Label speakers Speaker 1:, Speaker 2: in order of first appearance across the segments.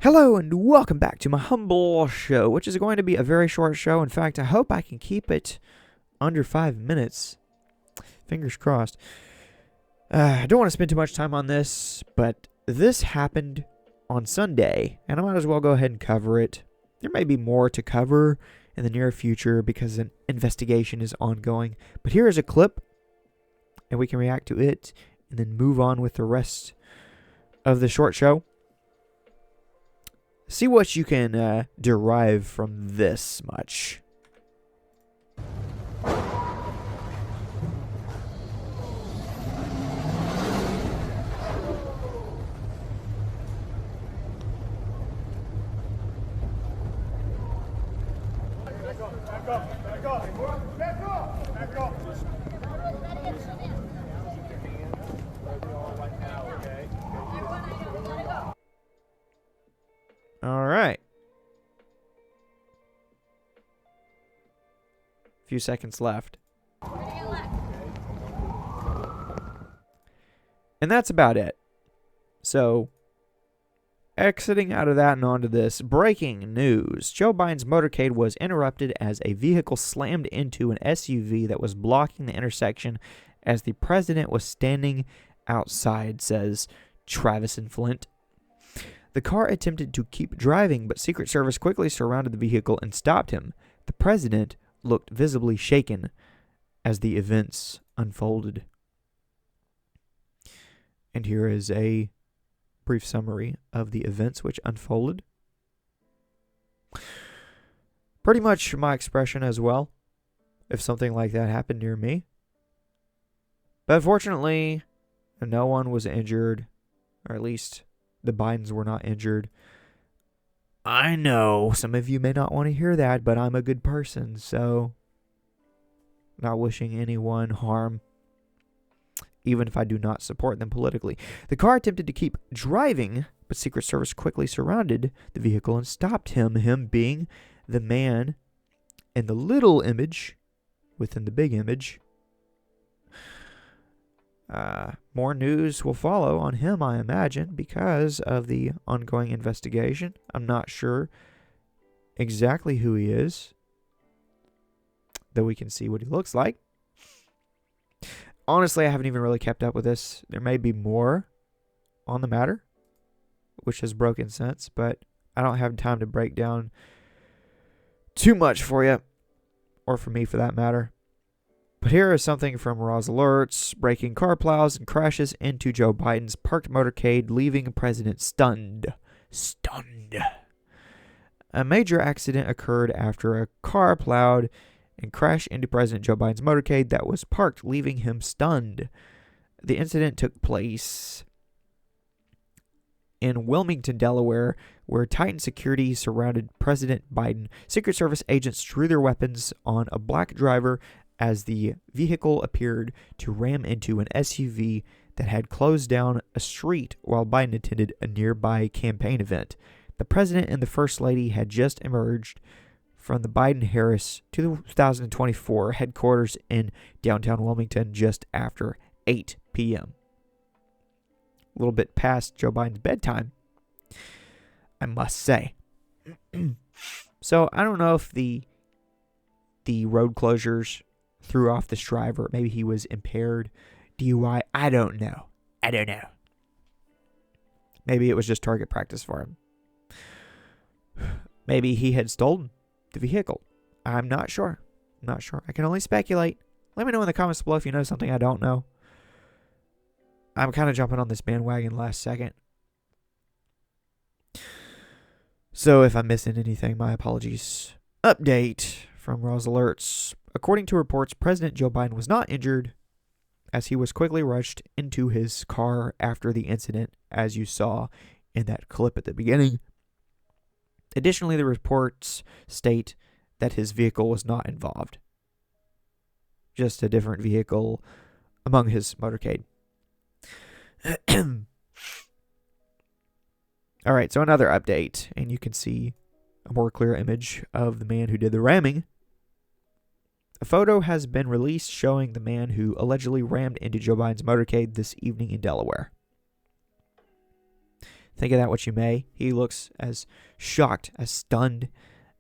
Speaker 1: Hello and welcome back to my humble show, which is going to be a very short show. In fact, I hope I can keep it under 5 minutes. Fingers crossed. I don't want to spend too much time on this, but this happened on Sunday, and I might as well go ahead and cover it. There may be more to cover in the near future because an investigation is ongoing. But here is a clip, and we can react to it and then move on with the rest of the short show. See what you can derive from this much.
Speaker 2: Back up.
Speaker 1: All right. A few seconds left. And that's about it. So, exiting out of that and onto this, breaking news. Joe Biden's motorcade was interrupted as a vehicle slammed into an SUV that was blocking the intersection as the president was standing outside, says Travis and Flint. The car attempted to keep driving, but Secret Service quickly surrounded the vehicle and stopped him. The president looked visibly shaken as the events unfolded. And here is a brief summary of the events which unfolded. Pretty much my expression as well, if something like that happened near me. But fortunately, no one was injured, or at least the Bidens were not injured. I know some of you may not want to hear that, but I'm a good person, so not wishing anyone harm, even if I do not support them politically. The car attempted to keep driving, but Secret Service quickly surrounded the vehicle and stopped him, him being the man in the little image within the big image. More news will follow on him, I imagine, because of the ongoing investigation. I'm not sure exactly who he is, though we can see what he looks like. Honestly, I haven't even really kept up with this. There may be more on the matter, which has broken sense, but I don't have time to break down too much for you, or for me for that matter. But here is something from Raw's Alerts. Breaking car plows and crashes into Joe Biden's parked motorcade, leaving President stunned. Stunned. A major accident occurred after a car plowed and crashed into President Joe Biden's motorcade that was parked, leaving him stunned. The incident took place in Wilmington, Delaware, where tightened security surrounded President Biden. Secret Service agents drew their weapons on a black driver as the vehicle appeared to ram into an SUV that had closed down a street while Biden attended a nearby campaign event. The president and the first lady had just emerged from the Biden-Harris 2024 headquarters in downtown Wilmington just after 8 p.m. A little bit past Joe Biden's bedtime, I must say. So I don't know if the road closures threw off this driver. Maybe he was impaired. DUI. I don't know. Maybe it was just target practice for him. Maybe he had stolen the vehicle. I'm not sure. I can only speculate. Let me know in the comments below if you know something I don't know. I'm kind of jumping on this bandwagon last second. So if I'm missing anything, my apologies. Update from Raw's Alerts. According to reports, President Joe Biden was not injured as he was quickly rushed into his car after the incident, as you saw in that clip at the beginning. Additionally, the reports state that his vehicle was not involved. Just a different vehicle among his motorcade. All right, so another update, and you can see a more clear image of the man who did the ramming. A photo has been released showing the man who allegedly rammed into Joe Biden's motorcade this evening in Delaware. Think of that what you may. He looks as shocked, as stunned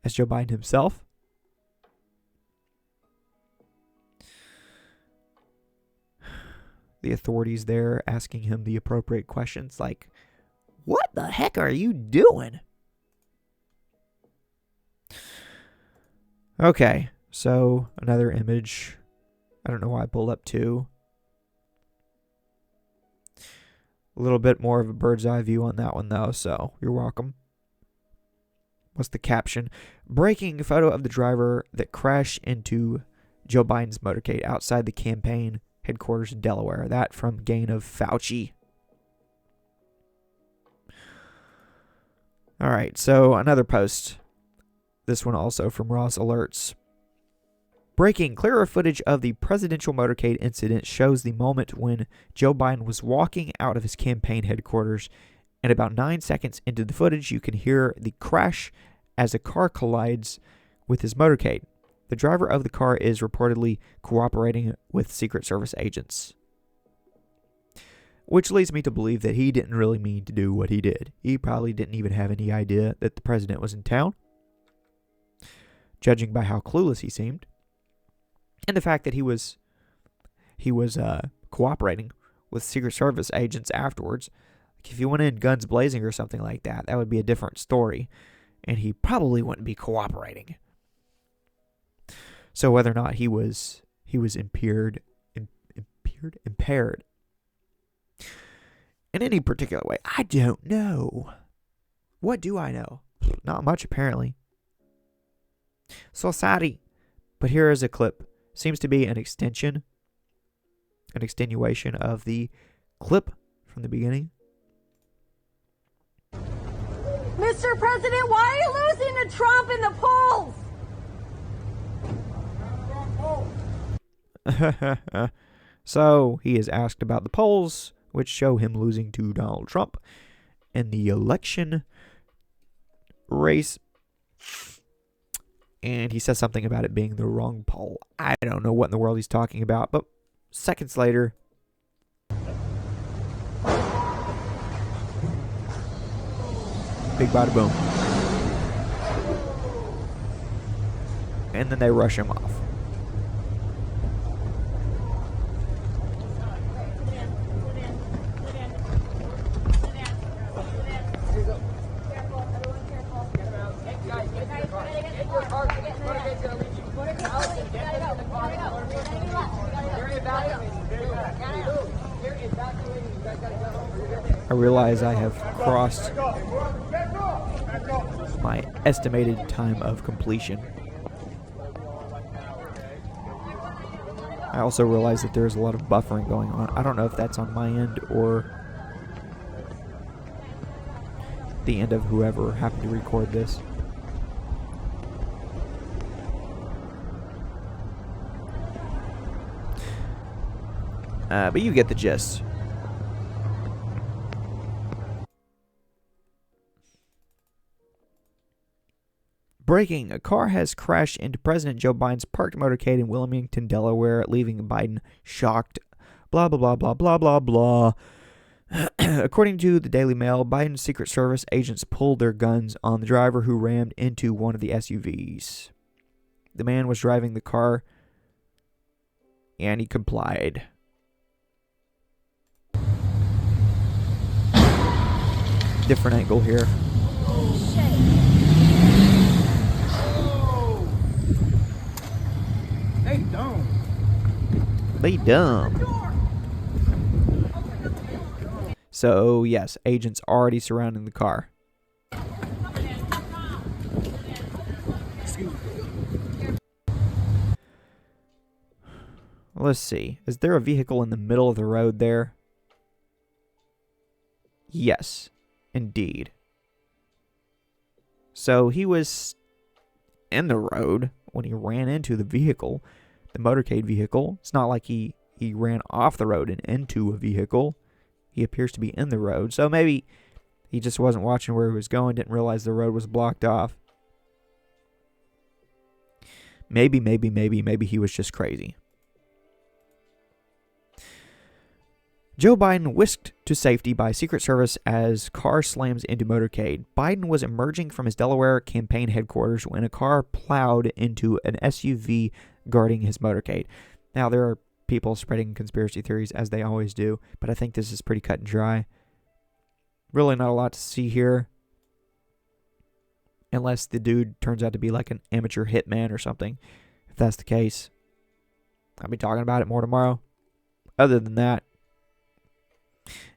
Speaker 1: as Joe Biden himself. The authorities there asking him the appropriate questions like, "What the heck are you doing?" Okay, so another image. I don't know why I pulled up two. A little bit more of a bird's eye view on that one, though, so you're welcome. What's the caption? Breaking photo of the driver that crashed into Joe Biden's motorcade outside the campaign headquarters in Delaware. That from Gain of Fauci. All right, so another post. This one also from Ross Alerts. Breaking clearer footage of the presidential motorcade incident shows the moment when Joe Biden was walking out of his campaign headquarters, and about 9 seconds into the footage, you can hear the crash as a car collides with his motorcade. The driver of the car is reportedly cooperating with Secret Service agents, which leads me to believe that he didn't really mean to do what he did. He probably didn't even have any idea that the president was in town, judging by how clueless he seemed. And the fact that he was cooperating with Secret Service agents afterwards. Like if he went in guns blazing or something like that, that would be a different story. And he probably wouldn't be cooperating. So whether or not he was impaired in any particular way, I don't know. What do I know? Not much, apparently. So sorry. But here is a clip. Seems to be an extension, an extenuation of the clip from the beginning.
Speaker 3: Mr. President, why are you losing to Trump in the polls?
Speaker 1: So he is asked about the polls, which show him losing to Donald Trump in the election race. And he says something about it being the wrong poll. I don't know what in the world he's talking about, but seconds later, big bada boom. And then they rush him off. I realize I have crossed my estimated time of completion. I also realize that there's a lot of buffering going on. I don't know if that's on my end or the end of whoever happened to record this. But you get the gist. Breaking, a car has crashed into President Joe Biden's parked motorcade in Wilmington, Delaware, leaving Biden shocked. Blah, blah, blah, blah, blah, blah, blah. According to the Daily Mail, Biden's Secret Service agents pulled their guns on the driver who rammed into one of the SUVs. The man was driving the car, and he complied. Different angle here. They dumb. So, yes, agents already surrounding the car. Let's see. Is there a vehicle in the middle of the road there? Yes, indeed. So he was in the road when he ran into the vehicle, the motorcade vehicle. It's not like he ran off the road and into a vehicle. He appears to be in the road. So maybe he just wasn't watching where he was going, didn't realize the road was blocked off. Maybe he was just crazy. Joe Biden whisked to safety by Secret Service as car slams into motorcade. Biden was emerging from his Delaware campaign headquarters when a car plowed into an SUV guarding his motorcade. Now, there are people spreading conspiracy theories, as they always do, but I think this is pretty cut and dry. Really not a lot to see here. Unless the dude turns out to be like an amateur hitman or something. If that's the case, I'll be talking about it more tomorrow. Other than that,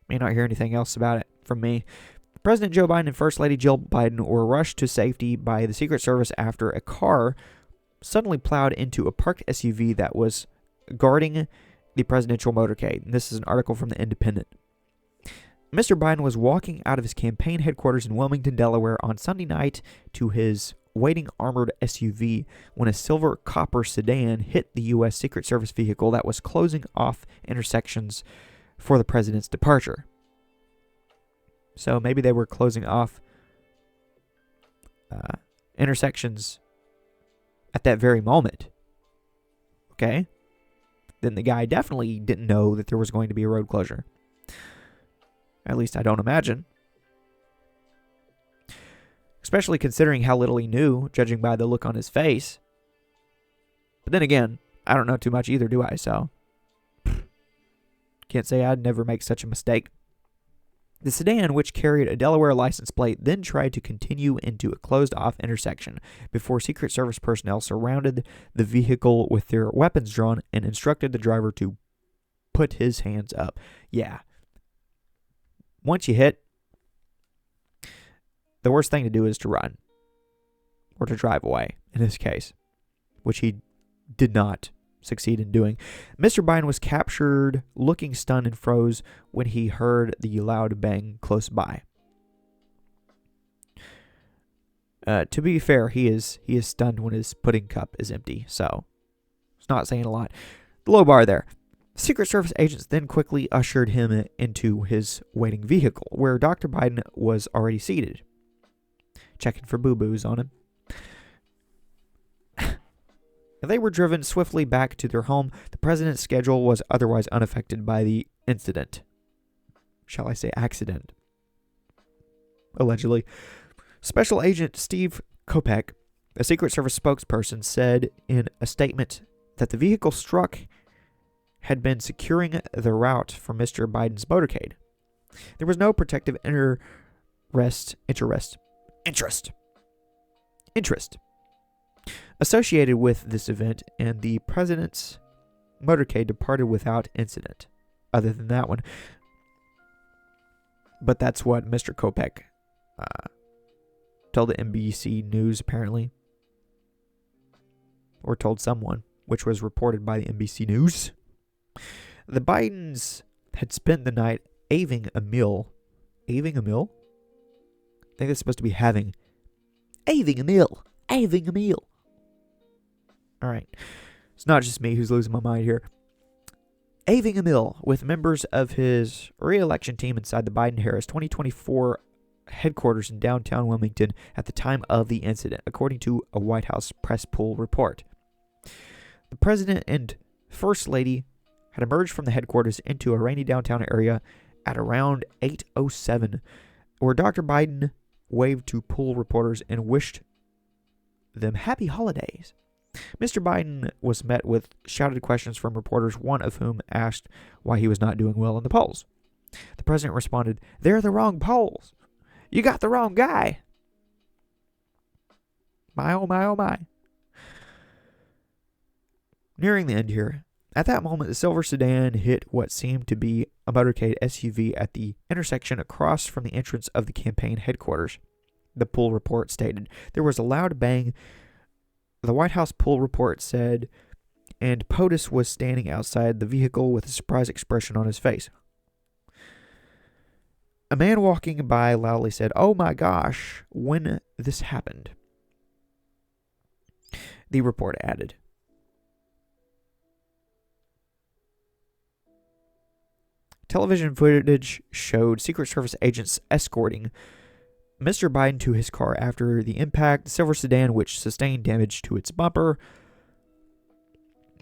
Speaker 1: may not hear anything else about it from me. President Joe Biden and First Lady Jill Biden were rushed to safety by the Secret Service after a car suddenly plowed into a parked SUV that was guarding the presidential motorcade. And this is an article from The Independent. Mr. Biden was walking out of his campaign headquarters in Wilmington, Delaware on Sunday night to his waiting armored SUV when a silver copper sedan hit the U.S. Secret Service vehicle that was closing off intersections for the president's departure. So maybe they were closing off intersections at that very moment. Okay? Then the guy definitely didn't know that there was going to be a road closure. At least I don't imagine. Especially considering how little he knew, judging by the look on his face. But then again, I don't know too much either, do I? So can't say I'd never make such a mistake. The sedan, which carried a Delaware license plate, then tried to continue into a closed-off intersection before Secret Service personnel surrounded the vehicle with their weapons drawn and instructed the driver to put his hands up. Yeah. Once you hit, the worst thing to do is to run. Or to drive away, in this case. Which he did not succeed in doing. Mr. Biden was captured looking stunned and froze when he heard the loud bang close by. To be fair, he is stunned when his pudding cup is empty, so it's not saying a lot. The low bar there. Secret Service agents then quickly ushered him into his waiting vehicle, where Dr. Biden was already seated, checking for boo-boos on him. They were driven swiftly back to their home. The president's schedule was otherwise unaffected by the incident. Shall I say accident? Allegedly. Special Agent Steve Kopech, a Secret Service spokesperson, said in a statement that the vehicle struck had been securing the route for Mr. Biden's motorcade. There was no protective interest associated with this event, and the president's motorcade departed without incident, other than that one. But that's what Mr. Kopech told the NBC News, apparently. Or told someone, which was reported by the NBC News. The Bidens had spent the night aving a meal. Aving a meal? I think that's supposed to be having. Aving a meal. Aving a meal. All right. It's not just me who's losing my mind here. Aving a meal with members of his re-election team inside the Biden-Harris 2024 headquarters in downtown Wilmington at the time of the incident, according to a White House press pool report. The president and First Lady had emerged from the headquarters into a rainy downtown area at around 8:07, where Dr. Biden waved to pool reporters and wished them happy holidays. Mr. Biden was met with shouted questions from reporters, one of whom asked why he was not doing well in the polls. The president responded, "They're the wrong polls. You got the wrong guy." My, oh my, oh my. Nearing the end here, at that moment, the silver sedan hit what seemed to be a motorcade SUV at the intersection across from the entrance of the campaign headquarters. The pool report stated there was a loud bang. The White House pool report said, and POTUS was standing outside the vehicle with a surprised expression on his face. A man walking by loudly said, "Oh my gosh, when this happened." The report added. Television footage showed Secret Service agents escorting Mr. Biden to his car after the impact. The silver sedan, which sustained damage to its bumper,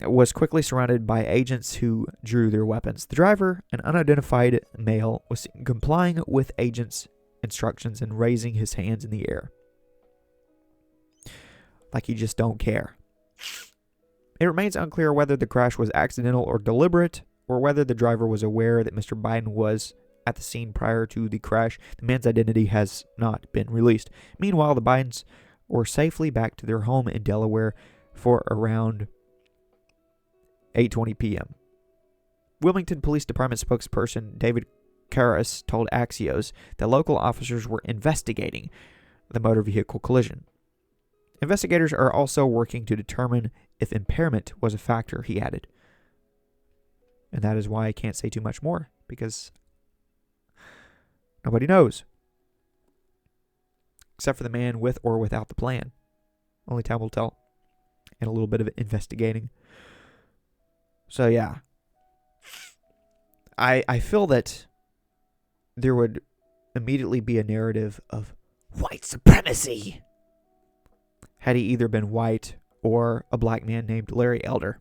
Speaker 1: was quickly surrounded by agents who drew their weapons. The driver, an unidentified male, was complying with agents' instructions and raising his hands in the air. Like he just don't care. It remains unclear whether the crash was accidental or deliberate, or whether the driver was aware that Mr. Biden was at the scene prior to the crash. The man's identity has not been released. Meanwhile, the Bidens were safely back to their home in Delaware for around 8:20 p.m. Wilmington Police Department spokesperson David Karras told Axios that local officers were investigating the motor vehicle collision. Investigators are also working to determine if impairment was a factor, he added. And that is why I can't say too much more, because nobody knows. Except for the man with or without the plan. Only time will tell. And a little bit of investigating. So yeah. I feel that there would immediately be a narrative of white supremacy had he either been white or a black man named Larry Elder,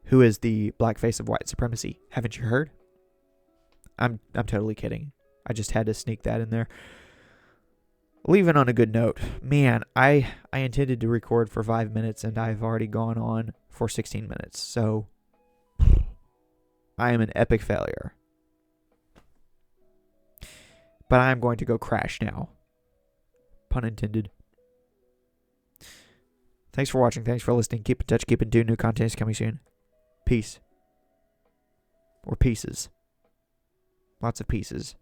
Speaker 1: who is the black face of white supremacy. Haven't you heard? I'm totally kidding. I just had to sneak that in there. Leaving on a good note. Man, I intended to record for 5 minutes and I've already gone on for 16 minutes. So I am an epic failure. But I'm going to go crash now. Pun intended. Thanks for watching. Thanks for listening. Keep in touch. Keep in tune. New content is coming soon. Peace. Or pieces. Lots of pieces.